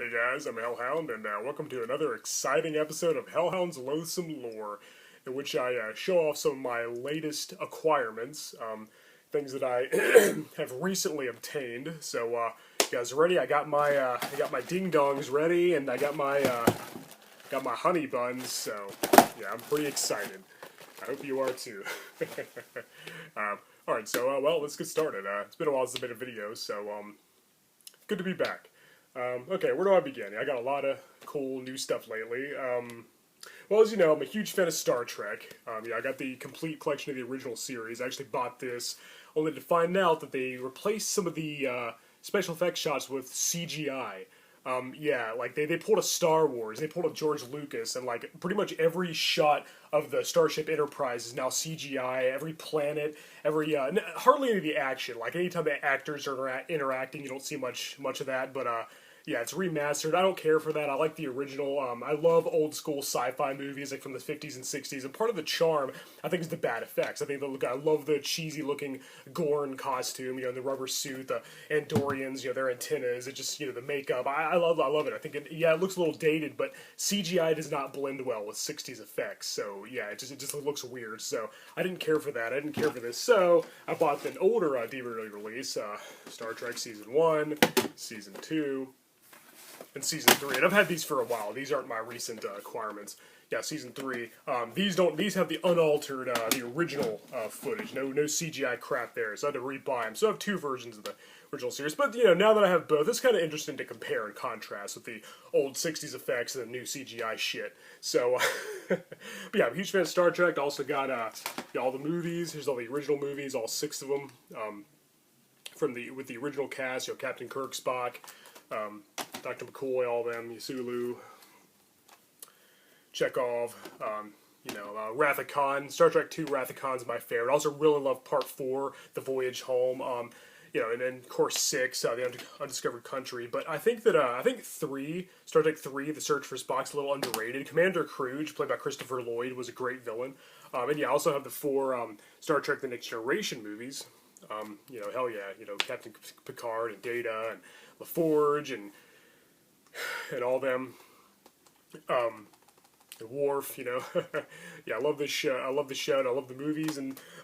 Hey guys, I'm Hellhound, and welcome to another exciting episode of Hellhound's Loathsome Lore, in which I show off some of my latest acquirements, things that I have recently obtained. So, you guys ready? I got my ding dongs ready, and I got my honey buns. So, yeah, I'm pretty excited. I hope you are too. All right, so well, let's get started. It's been a while since I've made a video, so good to be back. Okay, where do I begin? I got a lot of cool new stuff lately. Well, as you know, I'm a huge fan of Star Trek. Yeah, I got the complete collection of the original series. I actually bought this only to find out that they replaced some of the special effects shots with CGI. Yeah, like they pulled a Star Wars, they pulled a George Lucas, and like pretty much every shot of the Starship Enterprise is now CGI. Every planet, hardly any of the action. Like anytime the actors are interacting, you don't see much of that. But yeah, it's remastered. I don't care for that. I like the original. I love old school sci-fi movies like from the 50s and 60s. And part of the charm, I think, is the bad effects. I love the cheesy looking Gorn costume. You know, the rubber suit, the Andorians. You know, their antennas. It just, you know, the makeup. I love it. I think it looks a little dated, but CGI does not blend well with 60s effects. So yeah, it just looks weird. So I didn't care for that. I didn't care for this. So I bought an older DVD release, Star Trek Season 1, Season 2. And Season 3, and I've had these for a while. These aren't my recent acquirements. Yeah, Season 3. These have the unaltered, the original footage. No CGI crap there, so I had to rebuy them. So I have two versions of the original series. But, you know, now that I have both, it's kind of interesting to compare and contrast with the old 60s effects and the new CGI shit. So, but yeah, I'm a huge fan of Star Trek. I also got all the movies. Here's all the original movies, all 6 of them, with the original cast. You know, Captain Kirk, Spock, Dr. McCoy, all of them, Yasulu, Chekhov, Wrath of Khan. Star Trek II Wrath of Khan's my favorite. I also really love Part 4, The Voyage Home, and then, of course, 6, The Undiscovered Country. But I think that, 3, Star Trek 3, The Search for Spock's a little underrated. Commander Cruge, played by Christopher Lloyd, was a great villain. And yeah, I also have the 4 Star Trek The Next Generation movies. Hell yeah, Captain Picard and Data and LaForge and all them, and Worf, yeah, I love this show. I love the show, and I love the movies.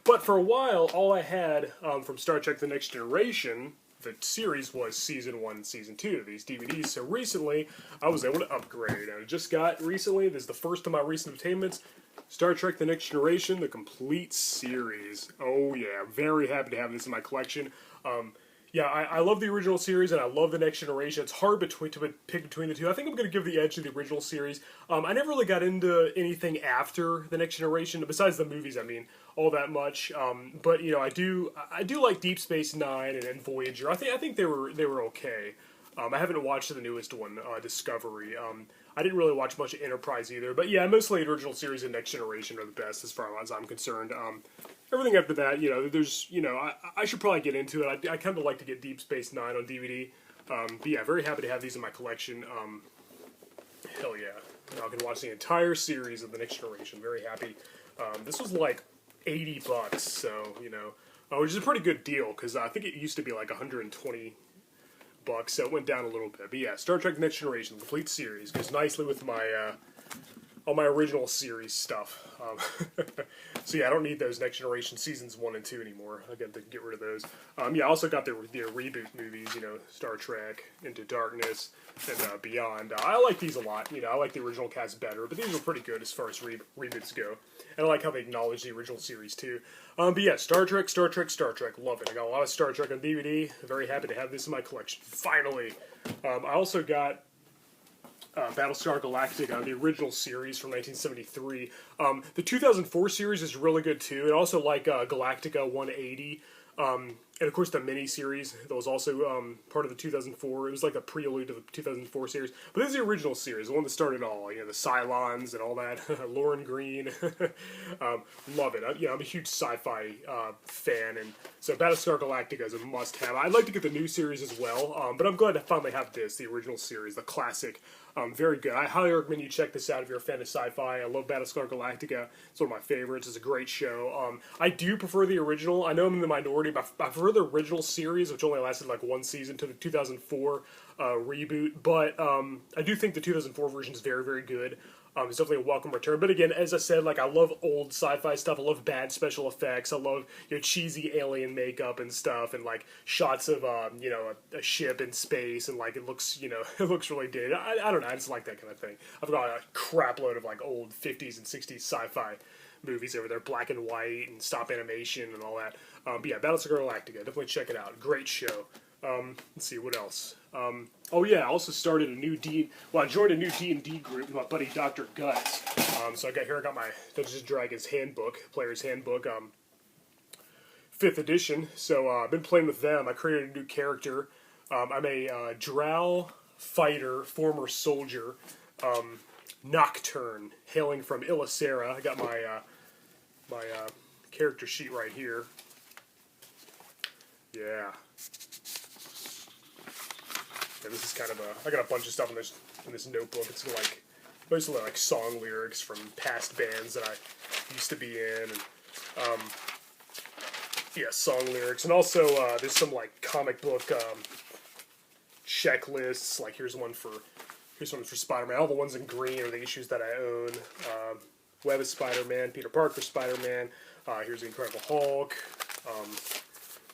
But for a while, all I had from Star Trek: The Next Generation, the series, was Season 1 and Season 2 of these DVDs. So recently, I was able to upgrade, and I just got recently. This is the first of my recent obtainments. Star Trek: The Next Generation, the complete series. Oh yeah, I'm very happy to have this in my collection. Yeah, I love the original series, and I love the Next Generation. It's hard to pick between the two. I think I'm going to give the edge to the original series. I never really got into anything after the Next Generation, besides the movies, I mean, all that much. But I do like Deep Space Nine and Voyager. I think they were okay. I haven't watched the newest one, Discovery. I didn't really watch much of Enterprise either. But yeah, mostly the original series and Next Generation are the best as far as I'm concerned. Everything after that, there's, I should probably get into it. I kind of like to get Deep Space Nine on DVD. But yeah, very happy to have these in my collection. Hell yeah. Now I can watch the entire series of the Next Generation. Very happy. This was like $80, so, which is a pretty good deal, because I think it used to be like $120, so it went down a little bit. But yeah, Star Trek: The Next Generation, the complete series, goes nicely with my all my original series stuff. So yeah, I don't need those Next Generation seasons 1 and 2 anymore. I got to get rid of those. Yeah, I also got the reboot movies, Star Trek, Into Darkness, and Beyond. I like these a lot. I like the original cast better, but these are pretty good as far as reboots go. And I like how they acknowledge the original series too. But yeah, Star Trek, love it. I got a lot of Star Trek on DVD. Very happy to have this in my collection. Finally. I also got Battlestar Galactica, the original series from 1973. The 2004 series is really good too, and also like Galactica 180. And of course the mini-series that was also part of the 2004. It was like a prelude to the 2004 series. But this is the original series, the one that started it all. The Cylons and all that. Lauren Green. Love it. I'm a huge sci-fi fan, and so Battlestar Galactica is a must-have. I'd like to get the new series as well, but I'm glad to finally have this, the original series, the classic. Very good. I highly recommend you check this out if you're a fan of sci-fi. I love Battlestar Galactica. It's one of my favorites. It's a great show. I do prefer the original. I know I'm in the minority, but I prefer prefer the original series, which only lasted like one season, to the 2004 reboot. But I do think the 2004 version is very, very good. It's definitely a welcome return. But again, as I said, like I love old sci-fi stuff. I love bad special effects. I love cheesy alien makeup and stuff, and like shots of a ship in space, and like it looks it looks really dated. I don't know. I just like that kind of thing. I've got a crap load of like old 50s and 60s sci-fi movies over there, black and white and stop animation and all that. But yeah, Battlestar Galactica, definitely check it out. Great show. Let's see what else. Oh yeah, I also started I joined a new D&D group with my buddy Dr. Guts. So I got my Dungeons & Dragons handbook, player's handbook, 5th edition. So I've been playing with them. I created a new character. I'm a Drow fighter, former soldier, Nocturne, hailing from Illicera. I got my character sheet right here. Yeah. Yeah, this is kind of I got a bunch of stuff in this notebook. It's like basically like song lyrics from past bands that I used to be in, and yeah, song lyrics, and also there's some like comic book checklists. Like here's one for Spider-Man. All the ones in green are the issues that I own. Web of Spider-Man, Peter Parker Spider-Man. Here's the Incredible Hulk.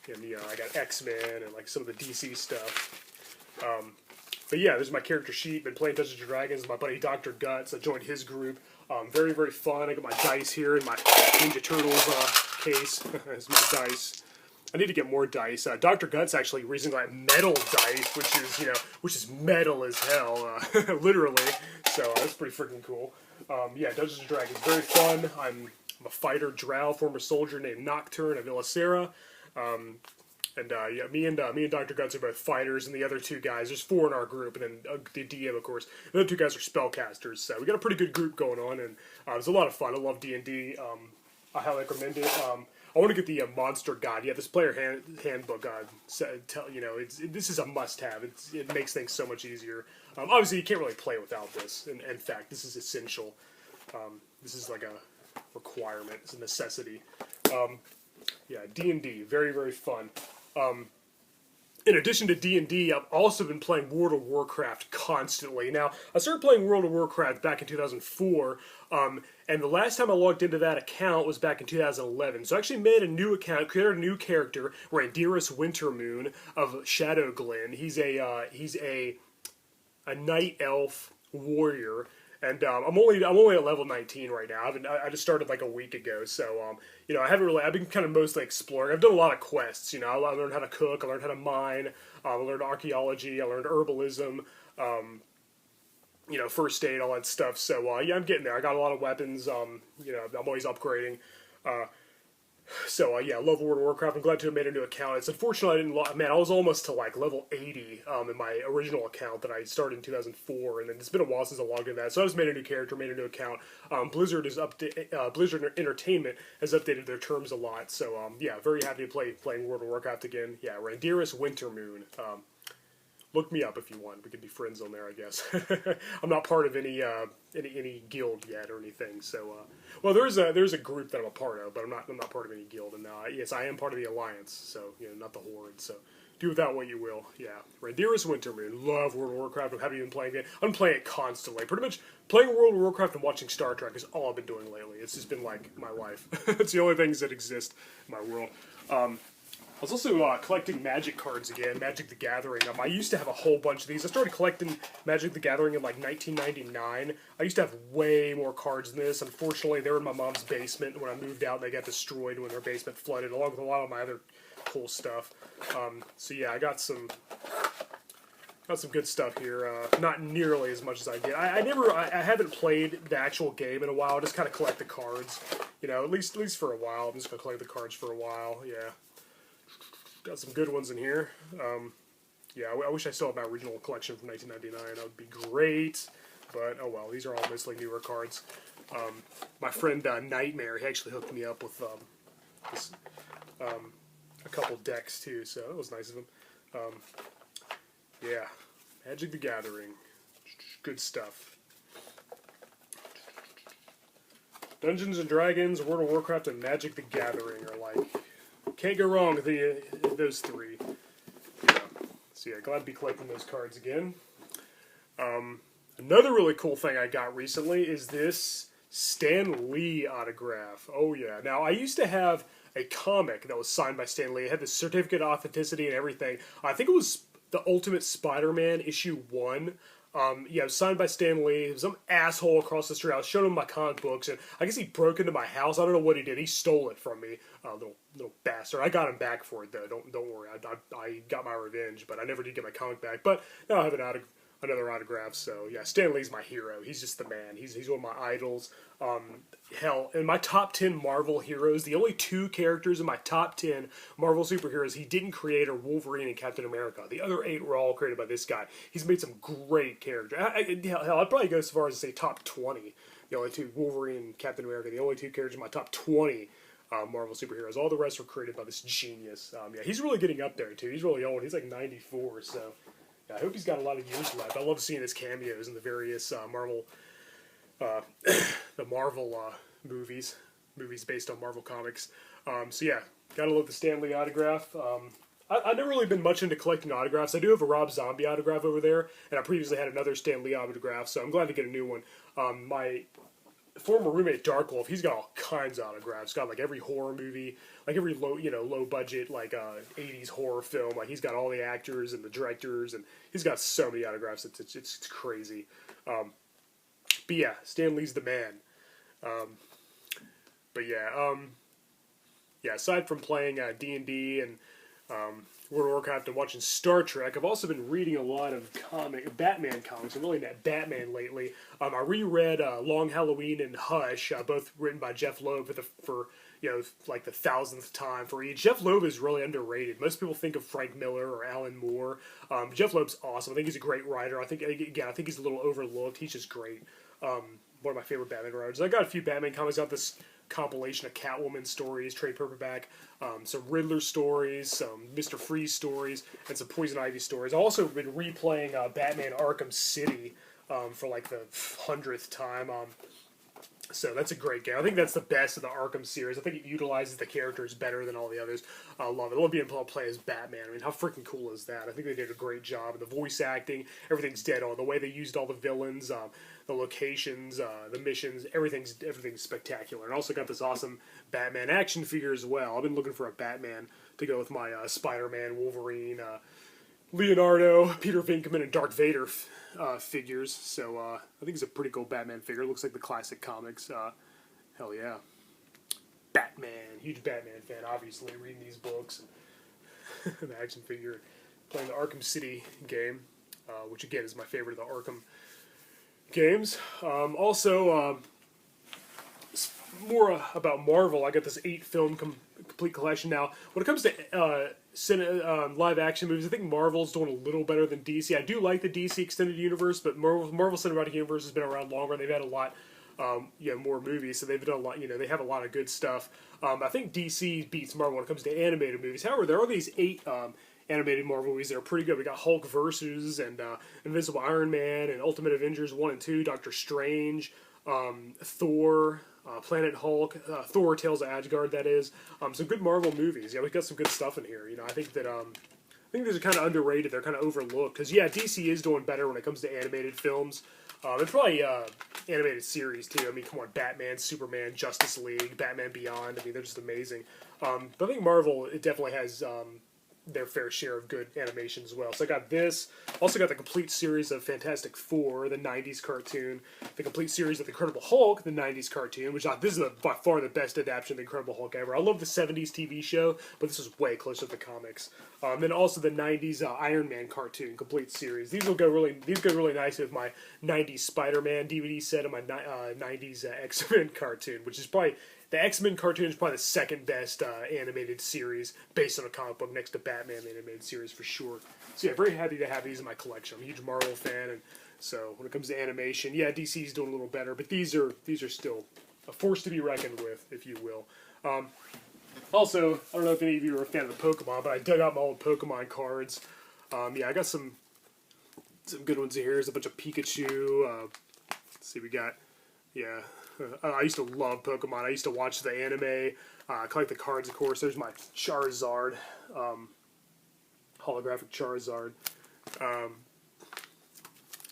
And I got X-Men and like some of the DC stuff. But yeah, this is my character sheet. Been playing Dungeons & Dragons with my buddy Dr. Guts. I joined his group. Very, very fun. I got my dice here in my Ninja Turtles case. There's my dice. I need to get more dice. Dr. Guts actually recently got metal dice, which is metal as hell, literally. So that's pretty freaking cool. Yeah, Dungeons & Dragons, very fun. I'm a fighter Drow, former soldier named Nocturne of Illicera. Me and Dr. Guts are both fighters, and the other two guys, there's 4 in our group, and then the DM, of course. The other 2 guys are spellcasters, so we got a pretty good group going on, and it was a lot of fun. I love D&D. I highly recommend it. I want to get the Monster Guide. Yeah, this player handbook. This is a must-have. It makes things so much easier. Obviously, you can't really play without this. In fact, this is essential. This is like a requirement. It's a necessity. Yeah, D&D, very, very fun. In addition to D&D, I've also been playing World of Warcraft constantly. Now, I started playing World of Warcraft back in 2004, and the last time I logged into that account was back in 2011. So I actually made a new account, created a new character, Randyrus Wintermoon of Shadowglen. He's a night elf warrior. And I'm only at level 19 right now. I just started like a week ago, so I've been kind of mostly exploring. I've done a lot of quests. I learned how to cook, I learned how to mine, I learned archaeology, I learned herbalism, first aid, all that stuff. So yeah, I'm getting there. I got a lot of weapons. I'm always upgrading. So yeah, I love World of Warcraft. I'm glad to have made a new account. It's unfortunate I didn't. I was almost to like level 80 in my original account that I started in 2004, and then it's been a while since I logged into that. So I just made a new character, made a new account. Blizzard Entertainment has updated their terms a lot. So yeah, very happy to playing World of Warcraft again. Yeah, Randyrus Wintermoon. Look me up if you want. We could be friends on there, I guess. I'm not part of any guild yet or anything. So, well, there's a group that I'm a part of, but I'm not part of any guild. And yes, I am part of the Alliance. So, not the Horde. So, do with that what you will. Yeah, Randyrus Wintermoon. Love World of Warcraft. I haven't even playing it. I'm playing it constantly. Pretty much playing World of Warcraft and watching Star Trek is all I've been doing lately. It's just been like my life. It's the only things that exist in my world. I was also collecting Magic cards again, Magic the Gathering. I used to have a whole bunch of these. I started collecting Magic the Gathering in like 1999. I used to have way more cards than this. Unfortunately, they were in my mom's basement when I moved out, and they got destroyed when their basement flooded, along with a lot of my other cool stuff. So yeah, I got some good stuff here. Not nearly as much as I did. I haven't played the actual game in a while. I just kind of collect the cards, at least for a while. I'm just gonna collect the cards for a while. Yeah. Got some good ones in here. Yeah, I wish I still had my original collection from 1999. That would be great. But, oh well, these are all mostly newer cards. My friend Nightmare, he actually hooked me up with a couple decks too, so that was nice of him. Yeah, Magic the Gathering. Good stuff. Dungeons & Dragons, World of Warcraft, and Magic the Gathering are like can't go wrong with those three. Yeah. So yeah, glad to be collecting those cards again. Another really cool thing I got recently is this Stan Lee autograph. Oh yeah. Now, I used to have a comic that was signed by Stan Lee. It had the certificate of authenticity and everything. I think it was the Ultimate Spider-Man issue 1. Yeah, it was signed by Stan Lee. It was some asshole across the street. I was showing him my comic books, and I guess he broke into my house. I don't know what he did. He stole it from me, little bastard. I got him back for it though. Don't worry. I got my revenge, but I never did get my comic back. But now I have another autograph. So yeah, Stan Lee's my hero. He's just the man. He's one of my idols. Hell, in my top 10 Marvel heroes, the only 2 characters in my top 10 Marvel superheroes he didn't create are Wolverine and Captain America. The other 8 were all created by this guy. He's made some great characters. Hell, I'd probably go so far as to say top 20. The only 2, Wolverine and Captain America, the only 2 characters in my top 20 Marvel superheroes. All the rest were created by this genius. Yeah, he's really getting up there, too. He's really old. He's like 94, so yeah, I hope he's got a lot of years left. I love seeing his cameos in the various Marvel the Marvel movies based on Marvel comics. So yeah, gotta love the Stan Lee autograph. I've never really been much into collecting autographs. I do have a Rob Zombie autograph over there, and I previously had another Stan Lee autograph, so I'm glad to get a new one. My former roommate Dark Wolf, he's got all kinds of autographs. Got like every horror movie, like every low budget like 80s horror film. Like he's got all the actors and the directors, and he's got so many autographs. It's crazy. But yeah, Stan Lee's the man. But yeah, yeah. Aside from playing D&D and World of Warcraft and watching Star Trek, I've also been reading a lot of Batman comics. I'm really into Batman lately. I reread Long Halloween and Hush, both written by Jeff Loeb for like the 1000th time for each. Jeff Loeb is really underrated. Most people think of Frank Miller or Alan Moore. Jeff Loeb's awesome. I think he's a great writer. I think he's a little overlooked. He's just great. One of my favorite Batman writers. I got a few Batman comics out. This compilation of Catwoman stories, trade paperback, some Riddler stories, some Mr. Freeze stories, and some Poison Ivy stories. I've also been replaying Batman Arkham City for like the 100th time. So that's a great game. I think that's the best of the Arkham series. I think it utilizes the characters better than all the others. I love it. I love being able to play as Batman. I mean, how freaking cool is that? I think they did a great job. The voice acting, everything's dead on. The way they used all the villains, the locations, the missions, everything's spectacular. And also got this awesome Batman action figure as well. I've been looking for a Batman to go with my Spider-Man, Wolverine, Leonardo, Peter Venkman, and Darth Vader figures. So I think it's a pretty cool Batman figure. It looks like the classic comics. Hell yeah. Batman. Huge Batman fan, obviously, reading these books. The action figure. Playing the Arkham City game, which again is my favorite of the Arkham games. Also, more about Marvel. I got this 8-film complete collection now. When it comes to live action movies, I think Marvel's doing a little better than DC. I do like the DC Extended Universe, but Marvel Cinematic Universe has been around longer. They've had a lot more movies, so they've done a lot. They have a lot of good stuff. I think DC beats Marvel when it comes to animated movies. However, there are these 8 animated Marvel movies that are pretty good. We got Hulk versus and Invisible Iron Man and Ultimate Avengers 1 and 2, Doctor Strange, Thor, Planet Hulk, Thor: Tales of Asgard. That is some good Marvel movies. Yeah, we got some good stuff in here. I think that I think these are kind of underrated. They're kind of overlooked because yeah, DC is doing better when it comes to animated films. And probably animated series too. I mean, come on, Batman, Superman, Justice League, Batman Beyond. I mean, they're just amazing. But I think Marvel, it definitely has their fair share of good animation as well. So I got this. Also got the complete series of Fantastic Four, the 90s cartoon. The complete series of The Incredible Hulk, the 90s cartoon, which this is by far the best adaptation of The Incredible Hulk ever. I love the 70s TV show, but this is way closer to the comics. Then also the 90s Iron Man cartoon, complete series. These go really nice with my 90s Spider-Man DVD set and my 90s X-Men cartoon, which is probably... The X-Men cartoon is probably the second best animated series based on a comic book next to Batman the animated series for sure. So yeah, very happy to have these in my collection. I'm a huge Marvel fan, and so when it comes to animation, yeah, DC's doing a little better, but these are still a force to be reckoned with, if you will. Also, I don't know if any of you are a fan of the Pokemon, but I dug out my old Pokemon cards. Yeah, I got some good ones here. Here's a bunch of Pikachu. Let's see, we got I used to love Pokemon. I used to watch the anime, collect the cards, of course. There's my Charizard, holographic Charizard. Um,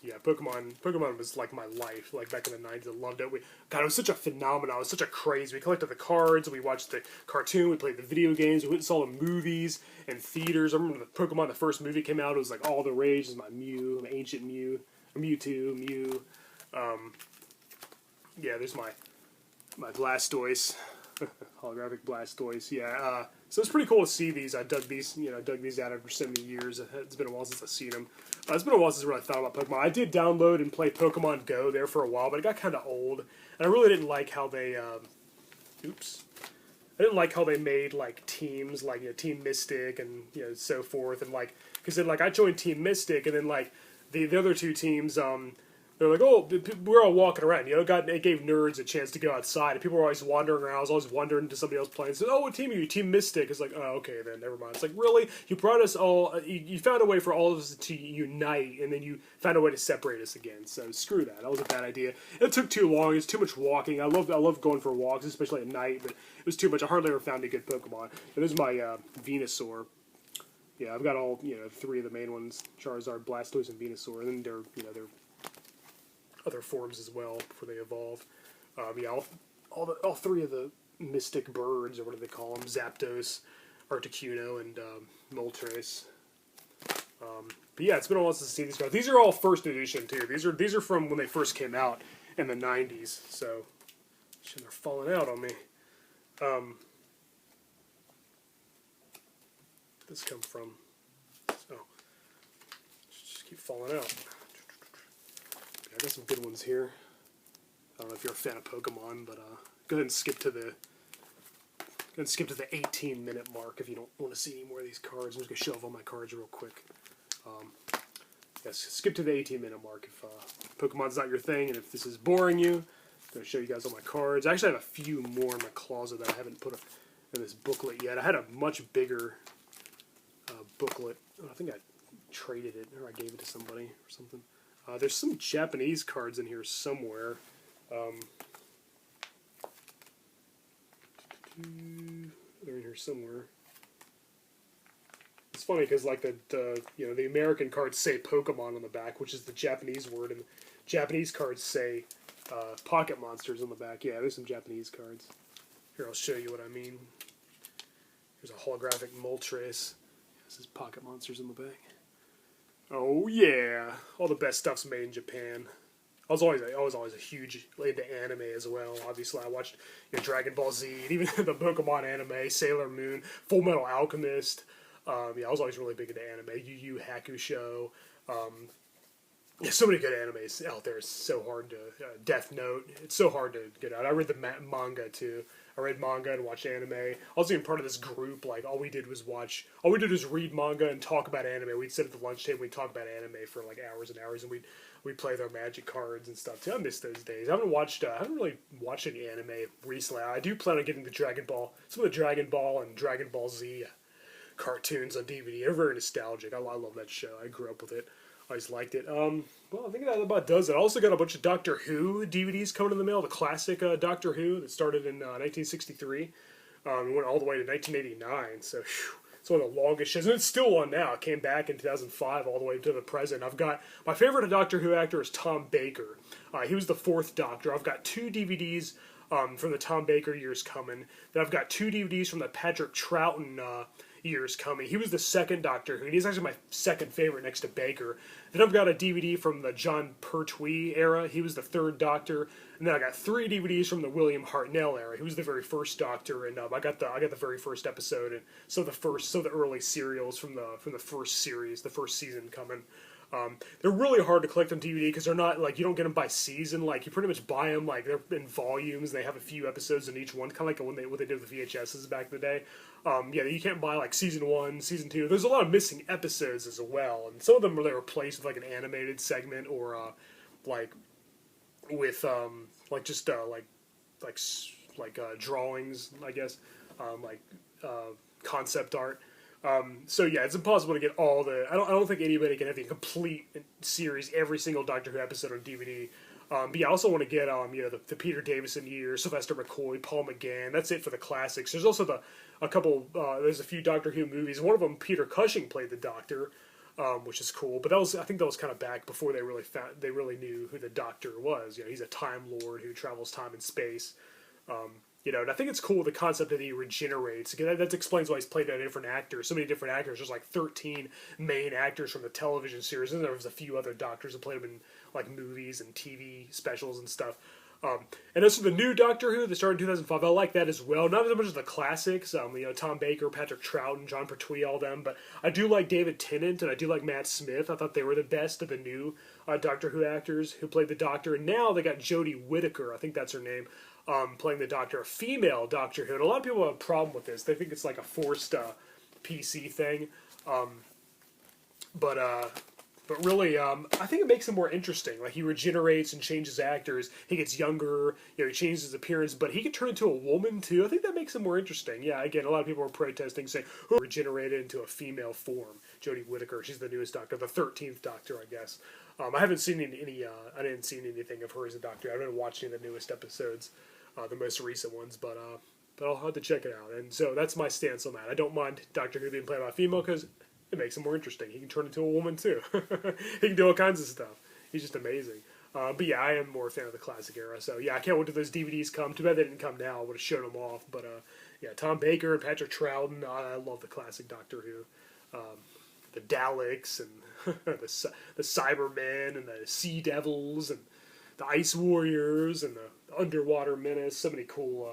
yeah, Pokemon was like my life. Like back in the 90s, I loved it. God, it was such a phenomenon. It was such a craze. We collected the cards. We watched the cartoon. We played the video games. We went and saw the movies and theaters. I remember the Pokemon. The first movie came out. It was like all the rage. It was my Mew, my ancient Mew, Mewtwo, Mew. Yeah, there's my Blastoise, holographic Blastoise. Yeah, so it's pretty cool to see these. I dug these out after so many years. It's been a while since I've seen them. It's been a while since I really thought about Pokemon. I did download and play Pokemon Go there for a while, but it got kind of old, and I really didn't like how they. I didn't like how they made like teams, like Team Mystic and so forth, and like because then like I joined Team Mystic, and then like the other two teams. They're like, oh, we're all walking around. It gave nerds a chance to go outside. And people were always wandering around. I was always wandering to somebody else playing. So, oh, what team are you? Team Mystic. It's like, oh, okay, then never mind. It's like, really? You brought us all. You found a way for all of us to unite, and then you found a way to separate us again. So screw that. That was a bad idea. It took too long. It's too much walking. I love going for walks, especially at night. But it was too much. I hardly ever found a good Pokemon. And this is my Venusaur. Yeah, I've got all three of the main ones: Charizard, Blastoise, and Venusaur. And then they're other forms as well before they evolve. Yeah, all three of the mystic birds, or what do they call them? Zapdos, Articuno, and Moltres. But yeah, it's been a while since I've seen these cards. These are all first edition too. These are from when they first came out in the 90s. So they're falling out on me. This come from? So just keep falling out. I got some good ones here. I don't know if you're a fan of Pokemon, but go ahead and skip to the 18-minute mark if you don't want to see any more of these cards. I'm just gonna show off all my cards real quick. Yes, skip to the 18-minute mark if Pokemon's not your thing, and if this is boring you. I'm gonna show you guys all my cards. I actually have a few more in my closet that I haven't put in this booklet yet. I had a much bigger booklet. I think I traded it or I gave it to somebody or something. There's some Japanese cards in here somewhere. They're in here somewhere. It's funny because like the American cards say Pokemon on the back, which is the Japanese word, and the Japanese cards say Pocket Monsters on the back. Yeah, there's some Japanese cards. Here, I'll show you what I mean. Here's a holographic Moltres. This is Pocket Monsters on the back. Oh yeah, all the best stuff's made in Japan. I was always a huge into anime as well. Obviously, I watched Dragon Ball Z, and even the Pokemon anime, Sailor Moon, Full Metal Alchemist. Yeah, I was always really big into anime. Yu Yu Hakusho. So many good animes out there. It's so hard to Death Note. It's so hard to get out. I read the manga too. I read manga and watched anime. I was even part of this group. Like all we did was read manga and talk about anime. We'd sit at the lunch table. We'd talk about anime for like hours and hours, and we'd play their Magic cards and stuff too. I miss those days. I haven't really watched any anime recently. I do plan on getting some of the Dragon Ball and Dragon Ball Z cartoons on DVD. They're very nostalgic. I love that show. I grew up with it. I always liked it. Well, I think that about does it. I also got a bunch of Doctor Who DVDs coming in the mail. The classic Doctor Who that started in 1963. Went all the way to 1989. So it's one of the longest shows. And it's still on now. It came back in 2005 all the way to the present. I've got my favorite Doctor Who actor is Tom Baker. He was the fourth Doctor. I've got 2 DVDs from the Tom Baker years coming. Then I've got 2 DVDs from the Patrick Troughton years coming. He was the second Doctor Who, and he's actually my second favorite next to Baker. Then I've got a DVD from the John Pertwee era. He was the third Doctor. And then I got 3 DVDs from the William Hartnell era. He was the very first Doctor, and I got the very first episode, and so the early serials from the first series, the first season coming. They're really hard to collect on DVD because they're not like you don't get them by season. Like you pretty much buy them like they're in volumes. They have a few episodes in each one, kind of like what they did with the VHSs back in the day. Yeah, you can't buy like season 1, season 2. There's a lot of missing episodes as well, and some of them they replaced with like an animated segment or like with like just like drawings, I guess, like concept art. So yeah, it's impossible to get all the. I don't think anybody can have the complete series, every single Doctor Who episode on DVD. But yeah, I also want to get the Peter Davison years, Sylvester McCoy, Paul McGann. That's it for the classics. There's also a couple. There's a few Doctor Who movies. One of them, Peter Cushing played the Doctor, which is cool. But I think that was kind of back before they really knew who the Doctor was. He's a Time Lord who travels time and space. And I think it's cool the concept that he regenerates. Again, that explains why he's played by different actors. So many different actors. There's like 13 main actors from the television series, and there was a few other Doctors that played him in like movies and TV specials and stuff. And as for the new Doctor Who that started in 2005, I like that as well. Not as much as the classics, Tom Baker, Patrick Troughton, John Pertwee, all them. But I do like David Tennant, and I do like Matt Smith. I thought they were the best of the new Doctor Who actors who played the Doctor. And now they got Jodie Whittaker, I think that's her name, playing the Doctor, a female Doctor Who. And a lot of people have a problem with this. They think it's like a forced PC thing. But really, I think it makes him more interesting. Like, he regenerates and changes actors. He gets younger. He changes his appearance. But he can turn into a woman, too. I think that makes him more interesting. Yeah, again, a lot of people are protesting, saying, who regenerated into a female form? Jodie Whittaker. She's the newest Doctor. The 13th Doctor, I guess. I haven't seen I didn't see anything of her as a Doctor. I haven't watched any of the newest episodes, the most recent ones. But I'll have to check it out. And so that's my stance on that. I don't mind Doctor Who being played by a female because it makes him more interesting. He can turn into a woman, too. He can do all kinds of stuff. He's just amazing. But yeah, I am more a fan of the classic era. So yeah, I can't wait till those DVDs come. Too bad they didn't come now. I would have shown them off. But yeah, Tom Baker and Patrick Troughton. I love the classic Doctor Who. The Daleks and the Cybermen and the Sea Devils and the Ice Warriors and the Underwater Menace. So many cool...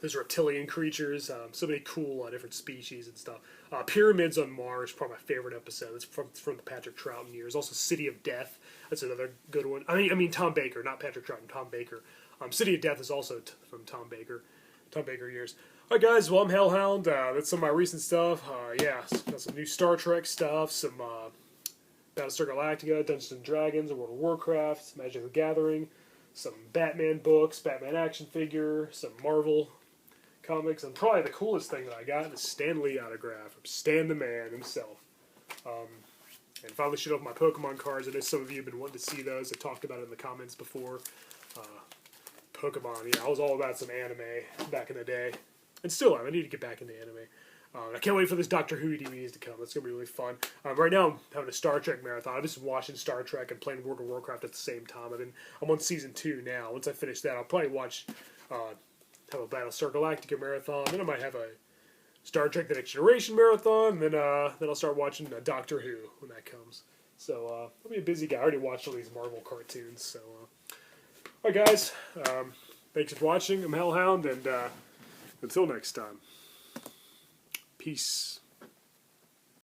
those reptilian creatures, so many cool different species and stuff. Pyramids on Mars, probably my favorite episode. It's from the Patrick Troughton years. Also, City of Death. That's another good one. I mean Tom Baker, not Patrick Troughton. Tom Baker. City of Death is also from Tom Baker. Tom Baker years. All right, guys. Well, I'm Hellhound. That's some of my recent stuff. Yeah, got some new Star Trek stuff. Some Battlestar Galactica, Dungeons and Dragons, World of Warcraft, Magic the Gathering. Some Batman books, Batman action figure, some Marvel comics, and probably the coolest thing that I got is Stan Lee autograph from Stan the Man himself. And finally showed off my Pokemon cards. I know some of you have been wanting to see those. I talked about it in the comments before. Pokemon, I was all about some anime back in the day. And still am. I need to get back into anime. I can't wait for this Doctor Who DVDs to come. That's going to be really fun. Right now, I'm having a Star Trek marathon. I've just been watching Star Trek and playing World of Warcraft at the same time. I'm on Season 2 now. Once I finish that, I'll probably have a Battlestar Galactica marathon. Then I might have a Star Trek The Next Generation marathon. Then I'll start watching Doctor Who when that comes. So I'll be a busy guy. I already watched all these Marvel cartoons. So, all right, guys. Thanks for watching. I'm Hellhound, and until next time. Peace.